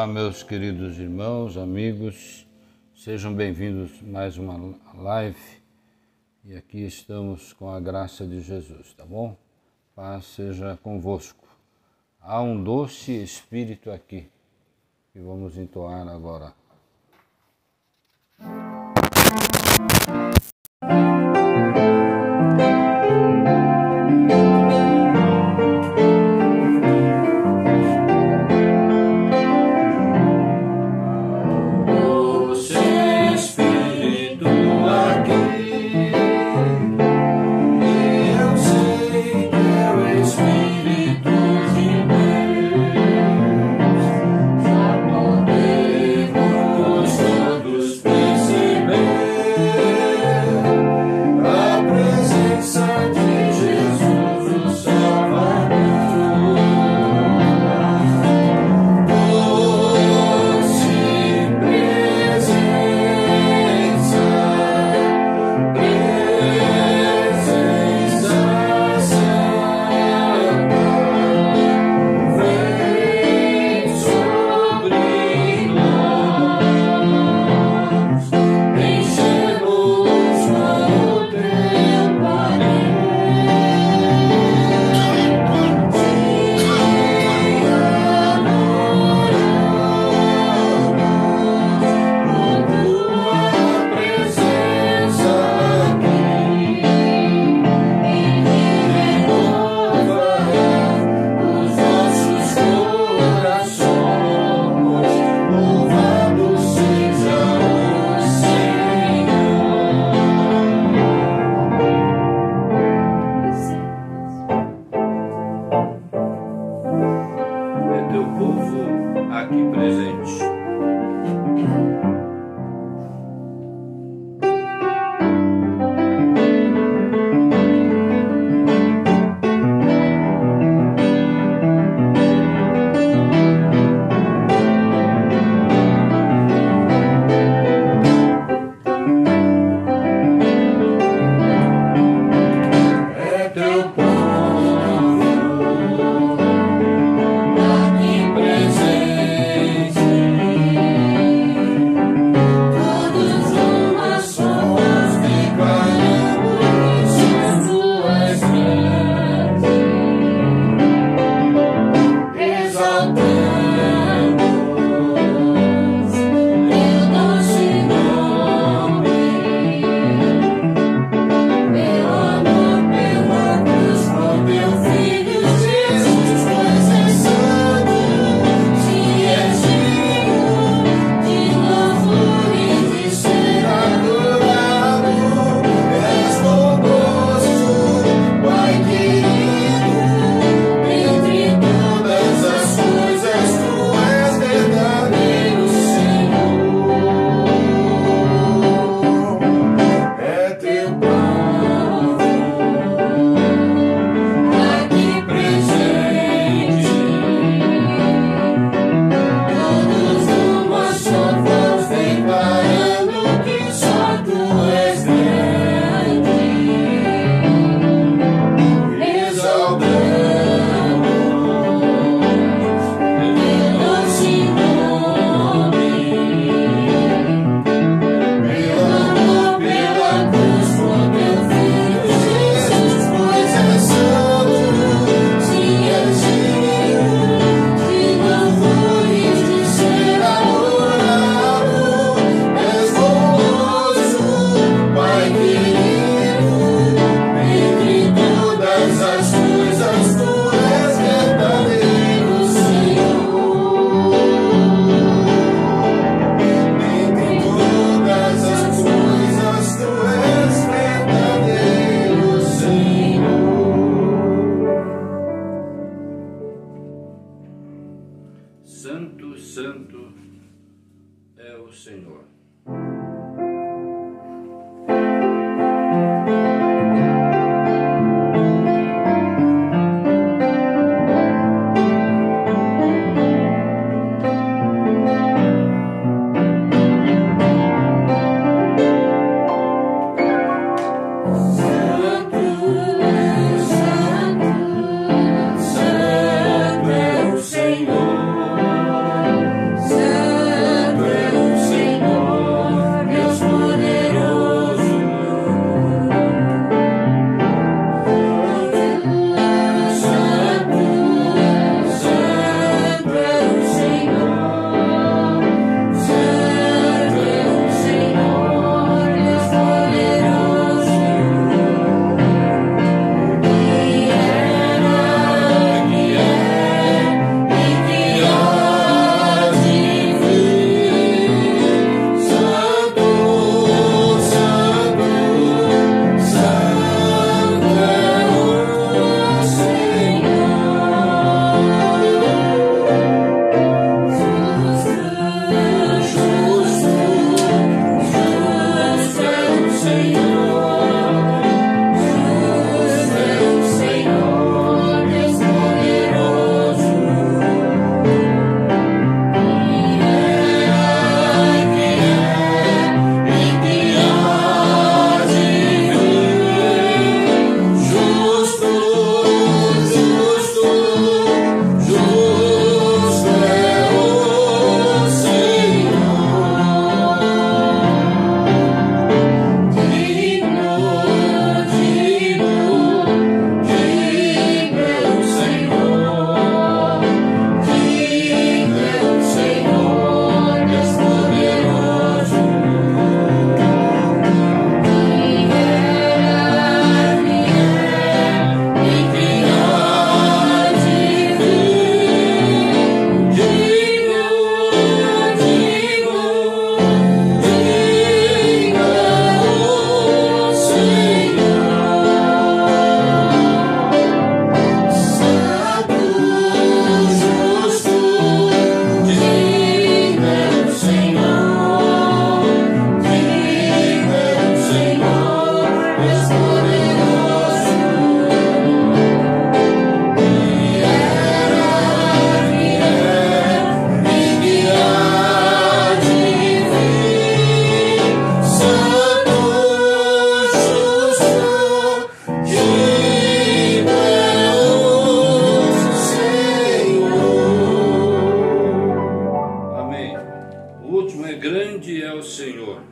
Olá, meus queridos irmãos, amigos, sejam bem-vindos a mais uma live e aqui estamos com a graça de Jesus, tá bom? Paz seja convosco. Há um doce espírito aqui que vamos entoar agora. Espírito de Deus, só poder ao Senhor.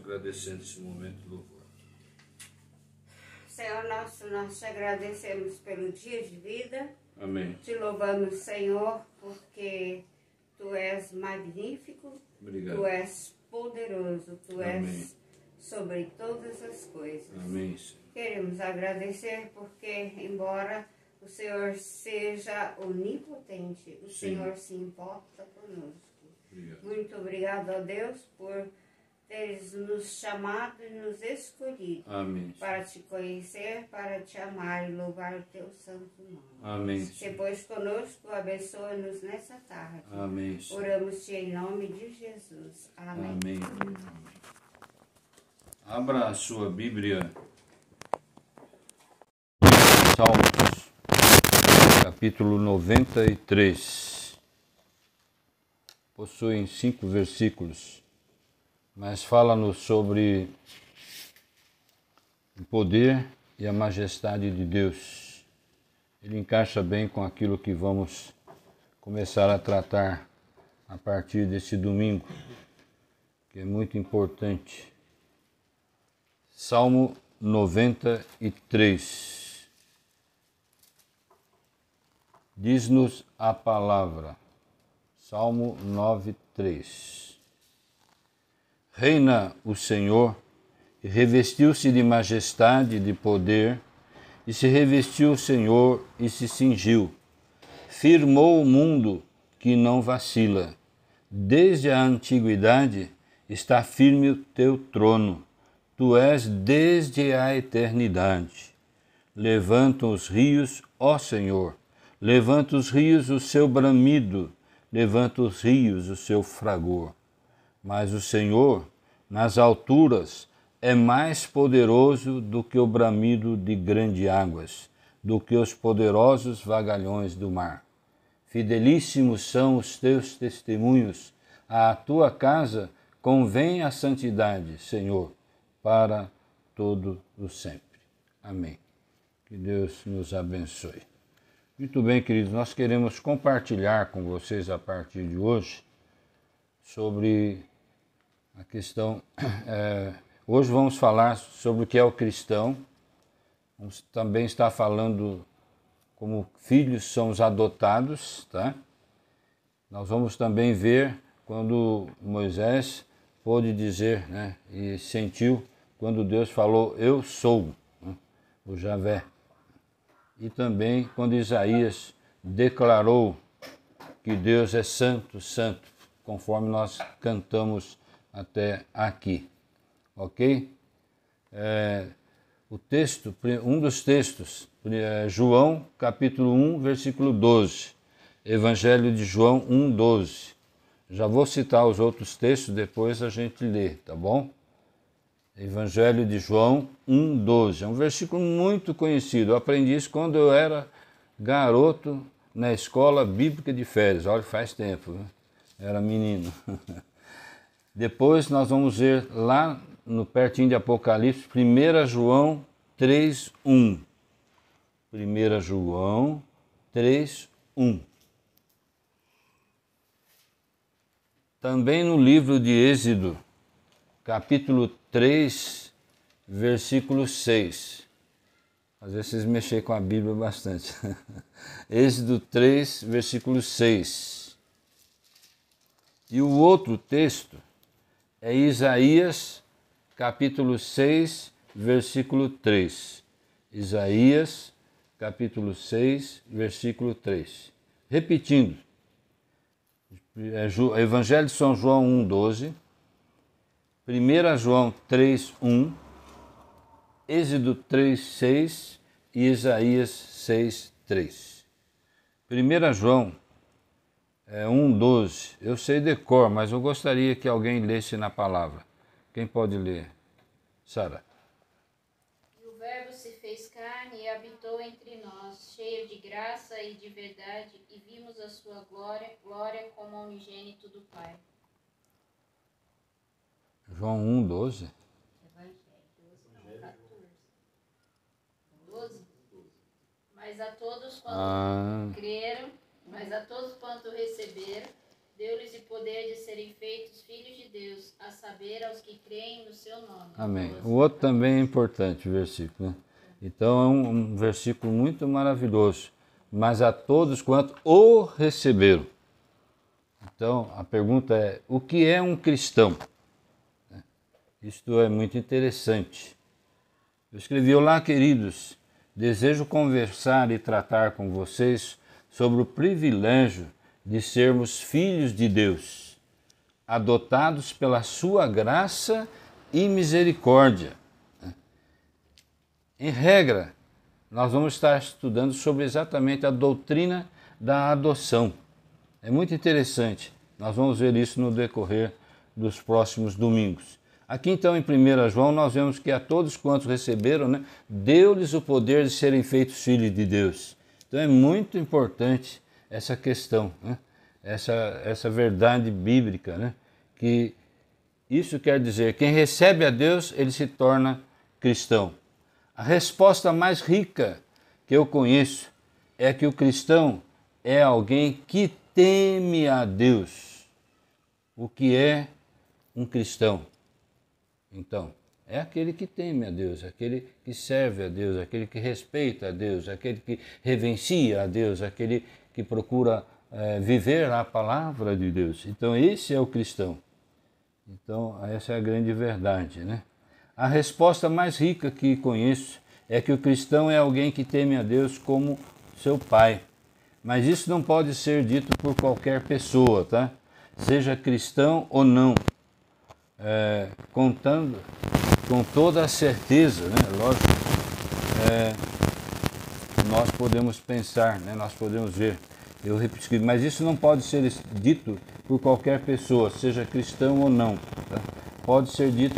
Agradecendo esse momento de louvor. Senhor nosso, nós te agradecemos pelo dia de vida. Amém. Te louvamos, Senhor, porque Tu és magnífico. Obrigado. Tu és poderoso, Tu Amém. és sobre todas as coisas. Amém, Senhor. Queremos agradecer porque, embora o Senhor seja onipotente, o Sim. Senhor se importa conosco. Obrigado. Muito obrigado a Deus por teres nos chamado e nos escolhido Amém. para te conhecer, para te amar e louvar o teu santo nome. Amém. Depois conosco, abençoa-nos nessa tarde. Amém, Senhor. Oramos-te em nome de Jesus. Amém. Amém. Amém. Abra a sua Bíblia. Salmos, capítulo 93. Possuem 5 versículos, mas fala-nos sobre o poder e a majestade de Deus. Ele encaixa bem com aquilo que vamos começar a tratar a partir desse domingo, que é muito importante. Salmo 93. Diz-nos a palavra, Salmo 9:3. Reina o Senhor, e revestiu-se de majestade e de poder, e se revestiu o Senhor e se cingiu. Firmou o mundo que não vacila. Desde a antiguidade está firme o teu trono. Tu és desde a eternidade. Levanta os rios, ó Senhor. Levanta os rios o seu bramido, levanta os rios o seu fragor. Mas o Senhor, nas alturas, é mais poderoso do que o bramido de grandes águas, do que os poderosos vagalhões do mar. Fidelíssimos são os teus testemunhos. À tua casa convém a santidade, Senhor, para todo o sempre. Amém. Que Deus nos abençoe. Muito bem, queridos, nós queremos compartilhar com vocês a partir de hoje sobre a questão... hoje vamos falar sobre o que é o cristão. Vamos também estar falando como filhos somos adotados, tá? Nós vamos também ver quando Moisés pôde dizer, né, e sentiu quando Deus falou, eu sou, né, o Javé. E também quando Isaías declarou que Deus é santo, santo, conforme nós cantamos até aqui, ok? O texto, um dos textos, João capítulo 1, versículo 12, Evangelho de João 1, 12. Já vou citar os outros textos, depois a gente lê, tá bom? Evangelho de João 1, 12. É um versículo muito conhecido. Eu aprendi isso quando eu era garoto na escola bíblica de férias. Olha, faz tempo, né? Era menino. Depois nós vamos ver lá no pertinho de Apocalipse, 1 João 3, 1. 1 João 3, 1. Também no livro de Êxodo, capítulo 3, versículo 6. Às vezes vocês mexem com a Bíblia bastante. Êxodo 3, versículo 6. E o outro texto é Isaías, capítulo 6, versículo 3. Isaías, capítulo 6, versículo 3. Repetindo. Evangelho de São João 1, 12. 1 João 3, 1. Êxodo 3, 6 e Isaías 6, 3. 1 João 1, 12. Eu sei de cor, mas eu gostaria que alguém lesse na palavra. Quem pode ler? Sara. E o Verbo se fez carne e habitou entre nós, cheio de graça e de verdade, e vimos a sua glória, glória como a unigênito do Pai. João 1, 12. Evangelho, 12. Mas a todos quanto creram, mas a todos quanto receberam, deu-lhes o poder de serem feitos filhos de Deus, a saber, aos que creem no seu nome. Amém. O outro também é importante, o versículo, né? Então é um versículo muito maravilhoso. Mas a todos quanto o receberam. Então a pergunta é, o que é um cristão? Isto é muito interessante. Eu escrevi, olá queridos, desejo conversar e tratar com vocês sobre o privilégio de sermos filhos de Deus, adotados pela sua graça e misericórdia. Em regra, nós vamos estar estudando sobre exatamente a doutrina da adoção. É muito interessante, nós vamos ver isso no decorrer dos próximos domingos. Aqui então em 1 João nós vemos que a todos quantos receberam, né, deu-lhes o poder de serem feitos filhos de Deus. Então é muito importante essa questão, né? essa verdade bíblica, né? Que isso quer dizer, quem recebe a Deus, ele se torna cristão. A resposta mais rica que eu conheço é que o cristão é alguém que teme a Deus. O que é um cristão? Então, é aquele que teme a Deus, aquele que serve a Deus, aquele que respeita a Deus, aquele que reverencia a Deus, aquele que procura viver a palavra de Deus. Então, esse é o cristão. Então, essa é a grande verdade, né? A resposta mais rica que conheço é que o cristão é alguém que teme a Deus como seu pai. Mas isso não pode ser dito por qualquer pessoa, tá? Seja cristão ou não. Contando com toda a certeza, né? Lógico, nós podemos pensar, né? Nós podemos ver, eu repeti, mas isso não pode ser dito por qualquer pessoa, seja cristão ou não, tá? Pode ser dito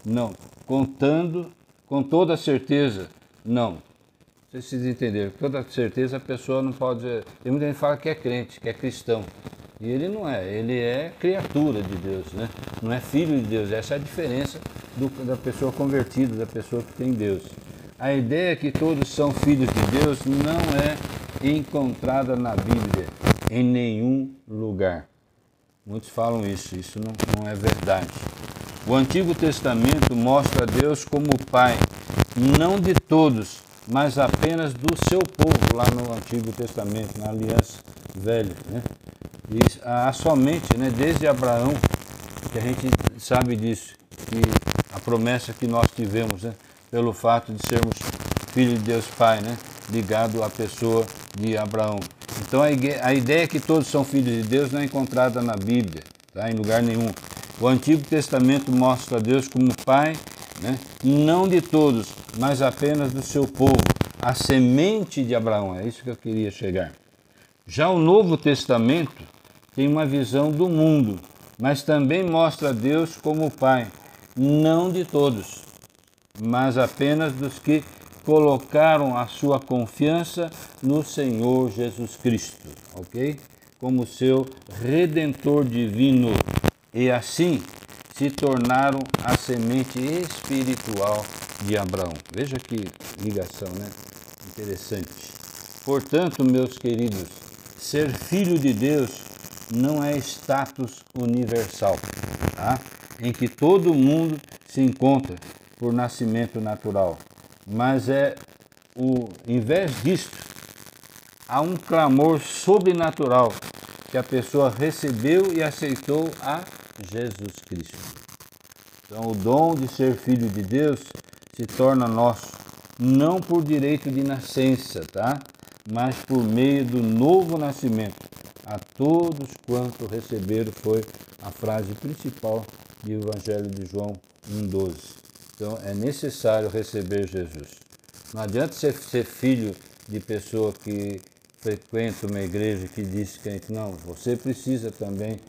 não, contando com toda a certeza, não. sei se vocês entenderam. Com toda certeza a pessoa não pode... Tem muita gente que fala que é crente, que é cristão. E ele não é, ele é criatura de Deus, né? Não é filho de Deus. Essa é a diferença da pessoa convertida, da pessoa que tem Deus. A ideia que todos são filhos de Deus não é encontrada na Bíblia, em nenhum lugar. Muitos falam isso não é verdade. O Antigo Testamento mostra Deus como Pai, não de todos, mas apenas do seu povo, lá no Antigo Testamento, na Aliança Velha, né? E há somente, né, desde Abraão, que a gente sabe disso, que a promessa que nós tivemos, né, pelo fato de sermos filhos de Deus Pai, né, ligado à pessoa de Abraão. Então a ideia que todos são filhos de Deus não é encontrada na Bíblia, tá, em lugar nenhum. O Antigo Testamento mostra Deus como Pai, né, não de todos, mas apenas do seu povo, a semente de Abraão. É isso que eu queria chegar. Já o Novo Testamento tem uma visão do mundo, mas também mostra Deus como Pai, não de todos, mas apenas dos que colocaram a sua confiança no Senhor Jesus Cristo, ok? Como seu Redentor divino, e assim se tornaram a semente espiritual de Abraão. Veja que ligação, né? Interessante. Portanto, meus queridos, ser filho de Deus não é status universal, tá? Em que todo mundo se encontra por nascimento natural, mas em vez disto, há um clamor sobrenatural que a pessoa recebeu e aceitou a Jesus Cristo. Então, o dom de ser filho de Deus se torna nosso, não por direito de nascença, tá? Mas por meio do novo nascimento. A todos quanto receberam, foi a frase principal do Evangelho de João 1,12. Então é necessário receber Jesus. Não adianta ser filho de pessoa que frequenta uma igreja que diz que não, você precisa também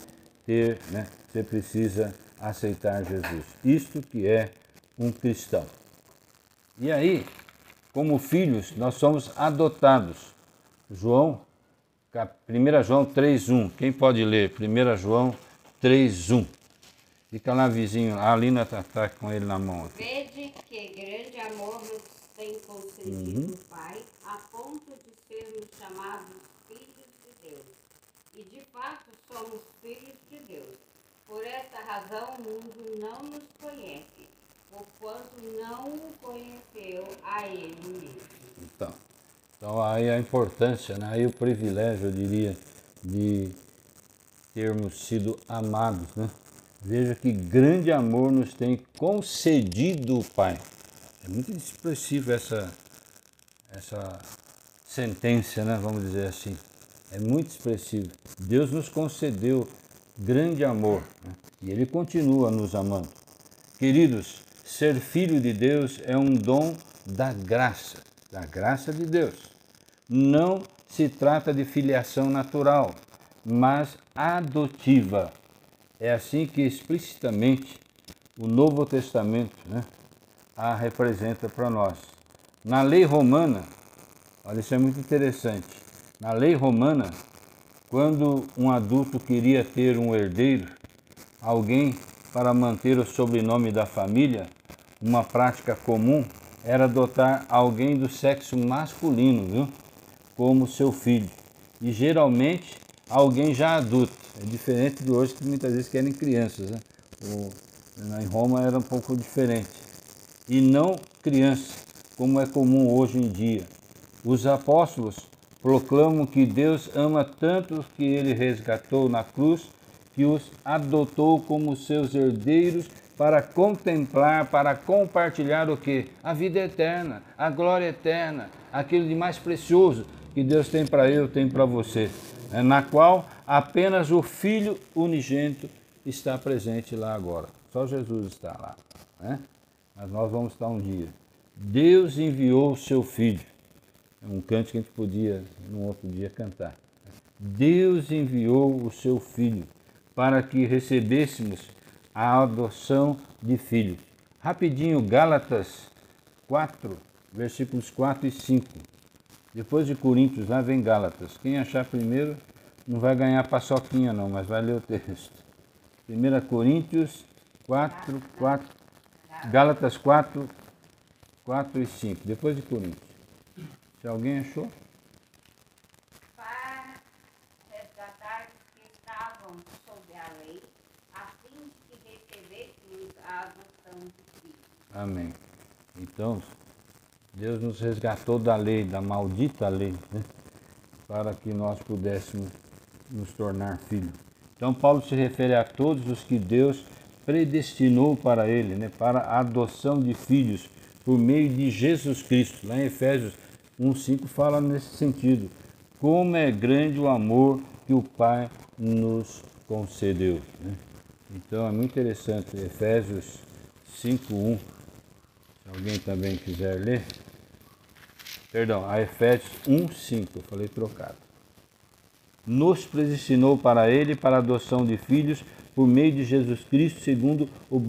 ter, né? Você precisa aceitar Jesus. Isto que é um cristão. E aí, como filhos, nós somos adotados. 1 João 3,1. Quem pode ler? 1 João 3,1. Fica lá vizinho, a Alina está com ele na mão aqui. Vede que grande amor nos tem concedido o Pai, a ponto de sermos chamados filhos de Deus. E de fato somos filhos de Deus. Por esta razão o mundo não nos conhece, porquanto não o conheceu a Ele mesmo. Então aí a importância, né? Aí o privilégio, eu diria, de termos sido amados, né? Veja que grande amor nos tem concedido o Pai. É muito expressivo essa sentença, né? Vamos dizer assim. É muito expressivo. Deus nos concedeu grande amor, né? E Ele continua nos amando. Queridos, ser filho de Deus é um dom da graça de Deus. Não se trata de filiação natural, mas adotiva. É assim que explicitamente o Novo Testamento, né, a representa para nós. Na lei romana, olha, isso é muito interessante. Na lei romana, quando um adulto queria ter um herdeiro, alguém para manter o sobrenome da família, uma prática comum era adotar alguém do sexo masculino, viu? Como seu filho. E geralmente alguém já adulto. É diferente de hoje, que muitas vezes querem crianças, né? Em Roma era um pouco diferente. E não criança, como é comum hoje em dia. Os apóstolos proclamam que Deus ama tanto que Ele resgatou na cruz, que os adotou como seus herdeiros para contemplar, para compartilhar o quê? A vida eterna, a glória eterna, aquilo de mais precioso que Deus tem para eu, tem para você, na qual apenas o Filho unigênito está presente lá agora. Só Jesus está lá, né? Mas nós vamos estar um dia. Deus enviou o seu Filho. É um canto que a gente podia, num outro dia, cantar. Deus enviou o seu Filho para que recebêssemos a adoção de filhos. Rapidinho, Gálatas 4, versículos 4 e 5. Depois de Coríntios, lá vem Gálatas. Quem achar primeiro não vai ganhar paçoquinha não, mas vai ler o texto. 1 Coríntios 4, 4, Gálatas 4, 4 e 5, depois de Coríntios. Se alguém achou? Para resgatar os que estavam sob a lei, a fim de que recebêssemos a adoção de filhos. Amém. Então, Deus nos resgatou da lei, da maldita lei, né? Para que nós pudéssemos nos tornar filhos. Então, Paulo se refere a todos os que Deus predestinou para ele, né? Para a adoção de filhos por meio de Jesus Cristo. Lá em Efésios 1:5 fala nesse sentido. Como é grande o amor que o Pai nos concedeu, né? Então, é muito interessante. Efésios 5:1. Se alguém também quiser ler. Perdão, a Efésios 1:5, eu falei trocado. Nos predestinou para ele, para a adoção de filhos, por meio de Jesus Cristo, segundo o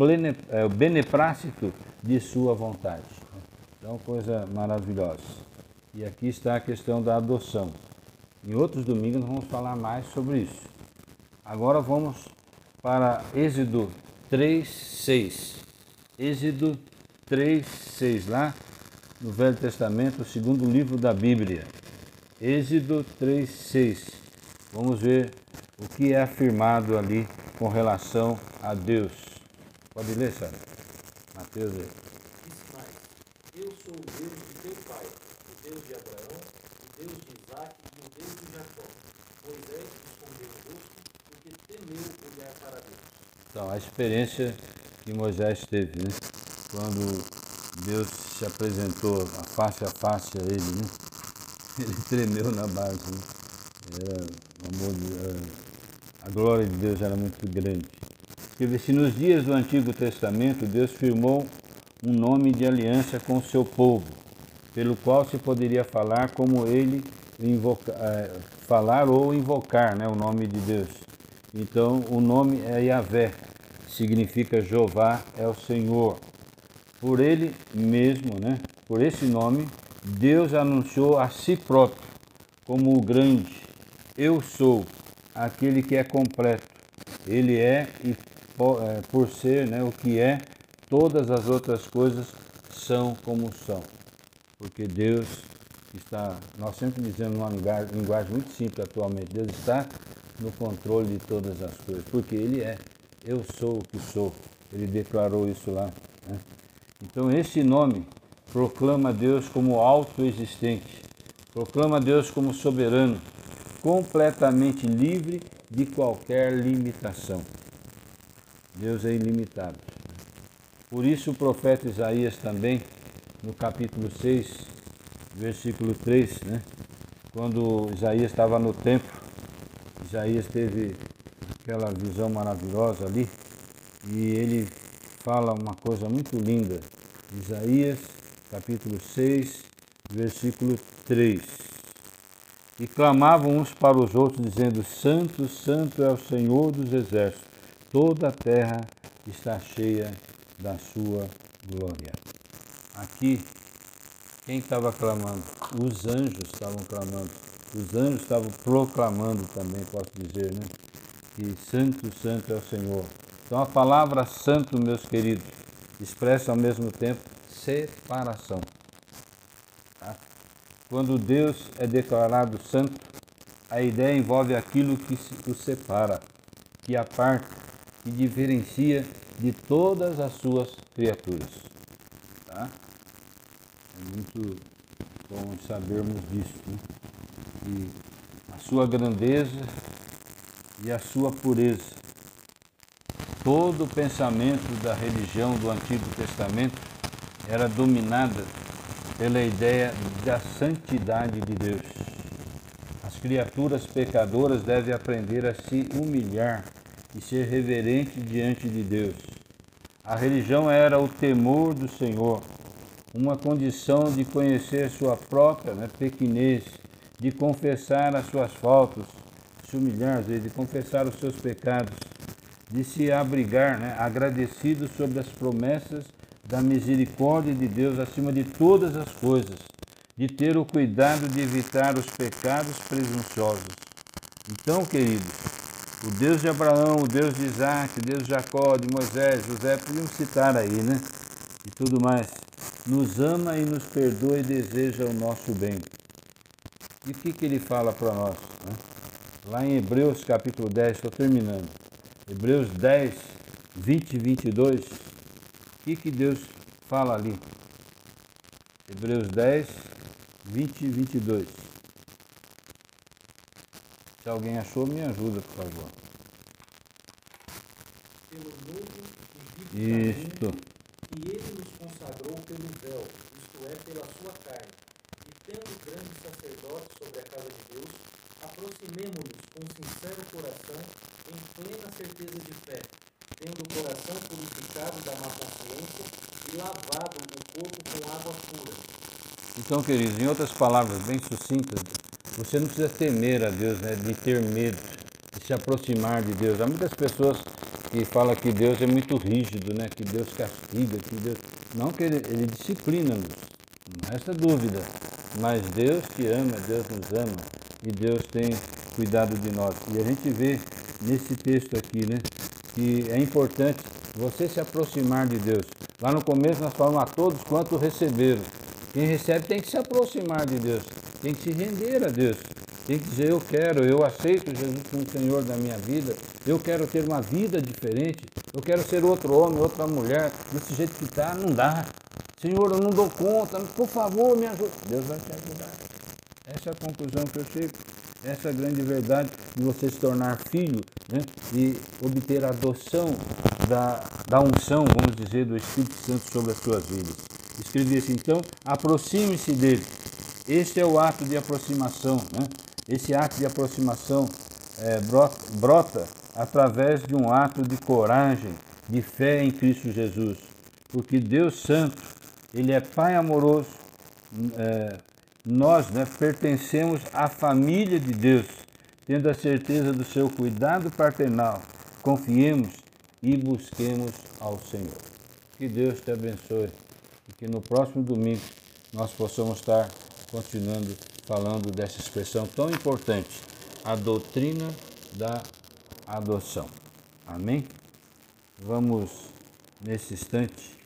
beneplácito de sua vontade. Então, coisa maravilhosa. E aqui está a questão da adoção. Em outros domingos nós vamos falar mais sobre isso. Agora vamos para Êxodo 3:6. Êxodo 3:6, lá no Velho Testamento, o segundo livro da Bíblia. Êxodo 3:6. Vamos ver o que é afirmado ali com relação a Deus. Pode ler, Sara? Mateus. Disse mais: Eu sou o Deus de teu pai, o Deus de Abraão, o Deus de Isaque e o Deus de Jacó. Moisés escondeu o rosto porque temeu olhar para Deus. Então, a experiência que Moisés teve, né? Quando Deus se apresentou a face a ele, né? Ele tremeu na base, né? A glória de Deus era muito grande. Porque se nos dias do Antigo Testamento Deus firmou um nome de aliança com o seu povo, pelo qual se poderia falar como ele falar ou invocar, né, o nome de Deus. Então o nome é Yahvé, significa Jeová é o Senhor. Por ele mesmo, né, por esse nome, Deus anunciou a si próprio como o grande eu sou, aquele que é completo. Ele é, e por ser, né, o que é, todas as outras coisas são como são. Porque Deus está, nós sempre dizemos numa linguagem muito simples atualmente, Deus está no controle de todas as coisas, porque Ele é, eu sou o que sou. Ele declarou isso lá, né? Então esse nome proclama Deus como autoexistente, proclama Deus como soberano, completamente livre de qualquer limitação. Deus é ilimitado. Por isso o profeta Isaías também, no capítulo 6, versículo 3, né? Quando Isaías estava no templo, Isaías teve aquela visão maravilhosa ali, e ele fala uma coisa muito linda. Isaías, capítulo 6, versículo 3. E clamavam uns para os outros, dizendo: Santo, Santo é o Senhor dos exércitos, toda a terra está cheia da sua glória. Aqui, quem estava clamando? Os anjos estavam clamando. Os anjos estavam proclamando também, posso dizer, né? Que Santo, Santo é o Senhor. Então a palavra santo, meus queridos, expressa ao mesmo tempo separação. Tá? Quando Deus é declarado santo, a ideia envolve aquilo que o separa, que aparta, que diferencia de todas as suas criaturas. Tá? É muito bom sabermos disso, né? E a sua grandeza e a sua pureza. Todo o pensamento da religião do Antigo Testamento era dominada pela ideia da santidade de Deus. As criaturas pecadoras devem aprender a se humilhar e ser reverente diante de Deus. A religião era o temor do Senhor, uma condição de conhecer sua própria pequenez, de confessar as suas faltas, se humilhar, às vezes, de confessar os seus pecados, de se abrigar, agradecido sobre as promessas da misericórdia de Deus acima de todas as coisas, de ter o cuidado de evitar os pecados presunçosos. Então, queridos, o Deus de Abraão, o Deus de Isaac, o Deus de Jacó, de Moisés, José, podemos citar aí, né? E tudo mais. Nos ama e nos perdoa e deseja o nosso bem. E o que ele fala para nós? Né? Lá em Hebreus capítulo 10, estou terminando. Hebreus 10, 20 e 22. O que Deus fala ali? Hebreus 10, 20 e 22. Se alguém achou, me ajuda, por favor. Pelo novo e vivo Isto. caminho que ele nos consagrou pelo véu, isto é, pela sua carne. E tendo grande sacerdote sobre a casa de Deus, aproximemo-nos com sincero coração, em plena certeza de fé, tendo o coração purificado da má consciência e lavado o corpo com água pura. Então, queridos, em outras palavras bem sucintas, você não precisa temer a Deus, né, de ter medo, de se aproximar de Deus. Há muitas pessoas que falam que Deus é muito rígido, né, que Deus castiga, que Deus... Não, que ele disciplina-nos, não resta dúvida. Mas Deus te ama, Deus nos ama e Deus tem cuidado de nós. E a gente vê nesse texto aqui, né, que é importante você se aproximar de Deus. Lá no começo nós falamos a todos quanto receberam. Quem recebe tem que se aproximar de Deus, tem que se render a Deus, tem que dizer, eu aceito Jesus como Senhor da minha vida, eu quero ter uma vida diferente, eu quero ser outro homem, outra mulher, desse jeito que está, não dá. Senhor, eu não dou conta, por favor, me ajuda. Deus vai te ajudar. Essa é a conclusão que eu chego. Essa é a grande verdade de você se tornar filho, né? E obter a adoção da unção, vamos dizer, do Espírito Santo sobre as suas vidas. Escrevi assim, então, aproxime-se dele. Este é o ato de aproximação, né? Esse ato de aproximação brota através de um ato de coragem, de fé em Cristo Jesus. Porque Deus Santo, Ele é Pai amoroso, nós, né, pertencemos à família de Deus, tendo a certeza do seu cuidado paternal. Confiemos e busquemos ao Senhor. Que Deus te abençoe e que no próximo domingo nós possamos estar continuando falando dessa expressão tão importante, a doutrina da adoção. Amém? Vamos, nesse instante,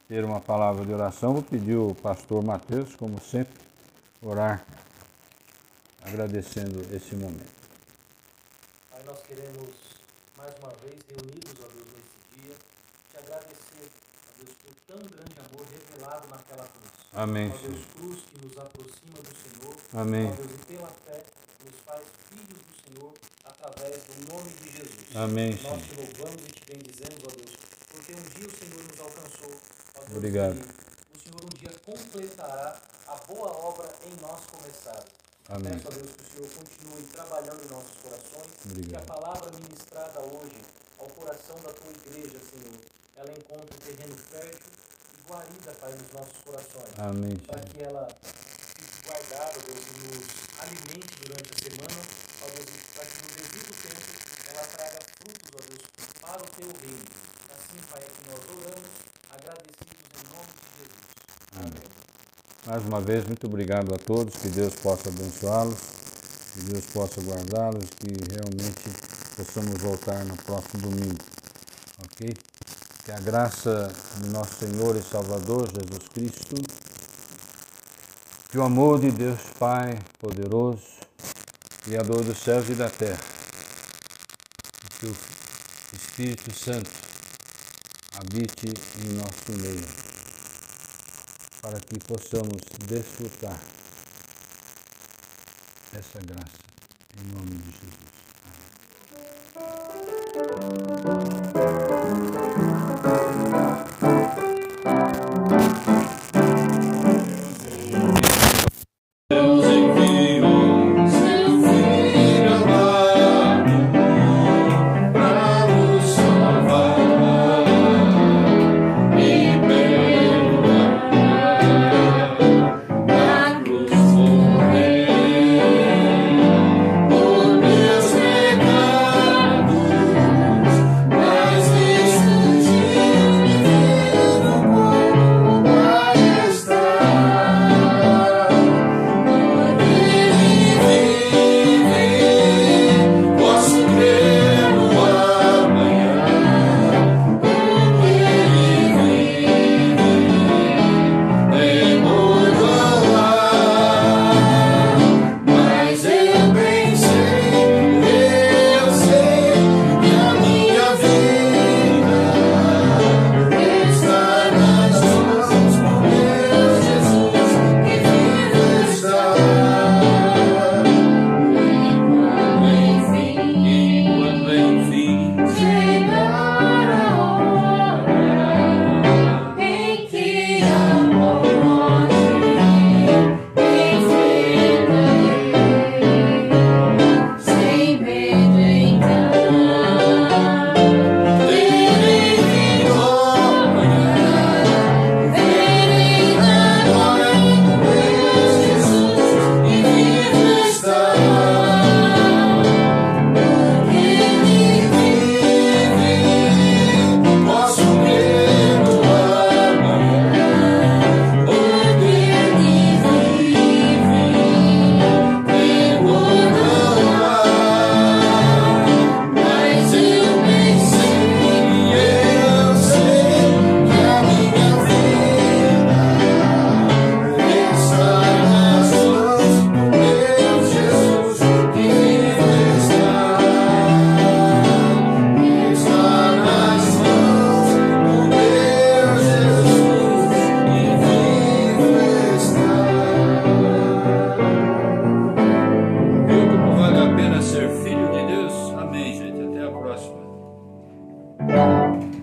ter uma palavra de oração. Vou pedir ao pastor Mateus, como sempre, orar, agradecendo esse momento. Pai, nós queremos, mais uma vez, reunidos, ó Deus, nesse dia, te agradecer, ó Deus, por tão grande amor revelado naquela cruz. Amém, Ó Deus, Senhor. cruz que nos aproxima do Senhor. Amém. Ó Deus, e pela fé nos faz filhos do Senhor através do nome de Jesus. Amém, Nós Senhor. te louvamos e te bendizemos, ó Deus, porque um dia o Senhor nos alcançou. Ó Deus, Obrigado. e o Senhor um dia completará a boa obra em nós começada. Amém. Peço a Deus que o Senhor continue trabalhando em nossos corações. Obrigado. Que a palavra ministrada hoje ao coração da tua igreja, Senhor, ela encontre terreno fértil e guarida, Pai, nos nossos corações. Amém, Para Senhor. que ela fique guardada, Deus, e nos alimente durante a semana, ó Deus, para que no devido tempo ela traga frutos, ó Deus, para o teu reino. Assim, Pai, é que nós oramos, agradecidos em nome de Jesus. Amém. Mais uma vez, muito obrigado a todos, que Deus possa abençoá-los, que Deus possa guardá-los, que realmente possamos voltar no próximo domingo, ok? Que a graça de nosso Senhor e Salvador Jesus Cristo, que o amor de Deus Pai poderoso, Criador dos céus e da terra, que o Espírito Santo habite em nosso meio, para que possamos desfrutar essa graça, em nome de Jesus. Deus enviou seu Filho amado para nos salvar e perdoar. Na cruz morreu por meus Tchau.